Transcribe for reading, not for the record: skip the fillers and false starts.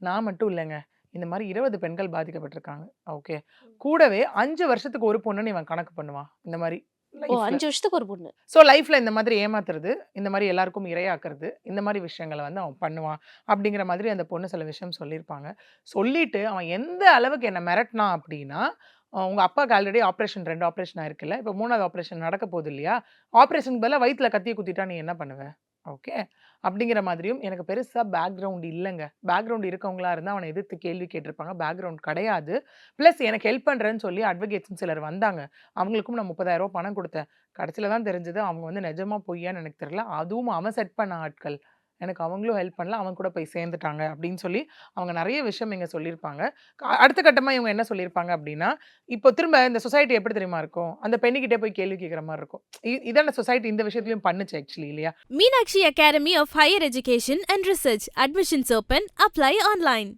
நான் மட்டும் இல்லங்க. இந்த மாரி 20 பெண்கள் பாதிக்கப்பட்டிருக்காங்க. ஓகே. கூடவே 5 வருஷத்துக்கு ஒரு பொண்ணுன்னு இவன் கணக்கு பண்ணுவான். இந்த மாரி ஓ! லைஃப்ல. 5 வருஷத்துக்கு ஒரு பொண்ணு. ஸோ லைஃப்ல இந்த மாதிரி ஏமாத்துறது, இந்த மாரி எல்லாருக்கும் இரையாக்குறது, இந்த மாரி விஷயங்கள வந்து அவன் பண்ணுவான். அப்படிங்கிற மாதிரி அந்த பொண்ணு சில விஷயம் சொல்லியிருப்பாங்க. சொல்லிட்டு அவன் எந்த அளவுக்கு என்ன மிரட்டுனான் அப்படின்னா, உங்க அப்பாவுக்கு ஆல்ரெடி ஆப்பரேஷன் 2 ஆப்பரேஷன் ஆயிருக்குல்ல. இப்ப 3வது ஆப்பரேஷன் நடக்க போகுது இல்லையா? ஆப்பரேஷனுக்கு பதிலா வயித்துல கத்திய குத்திட்டா நீ என்ன பண்ணுவ? ஓகே. அப்படிங்கிற மாதிரியும் எனக்கு பெருசா பேக்கிரவுண்ட் இல்லங்க. பேக்கிரவுண்ட் இருக்கவங்களா இருந்தா அவன எதிர்த்து கேள்வி கேட்டிருப்பாங்க. பேக்கிரவுண்ட் கிடையாது. பிளஸ் எனக்கு ஹெல்ப் பண்றேன்னு சொல்லி அட்வொகேட்ஸ்ன்னு சிலர் வந்தாங்க. அவங்களுக்கும் நான் ரூ. 30,000 பணம் குடுத்தேன். கடைசில தான் தெரிஞ்சது அவங்க வந்து நிஜமா பொய்யான்னு எனக்கு தெரியல. அதுவும் அவன் செட் பண்ண ஆட்கள். எனக்கு அவங்களும் ஹெல்ப் பண்ணல. அவன் கூட போய் சேர்ந்துட்டாங்க அப்படின்னு சொல்லி, அவங்க நெறைய விஷயம் இங்க சொல்லியிருப்பாங்க. அடுத்த கட்டமா இவங்க என்ன சொல்லியிருப்பாங்க அப்படின்னா, இப்போ திரும்ப இந்த சொசைட்டி எப்படி தெரியுமா இருக்கும்? அந்த பெண்ணுகிட்டயே போய் கேள்வி கேட்கிற மாரி இருக்கும். இதான சொசைட்டி இந்த விஷயத்திலயும் பண்ணுச்சு ஆக்சுவலி இல்லையா? Meenakshi Academy of Higher Education and Research. Admissions open. Apply online.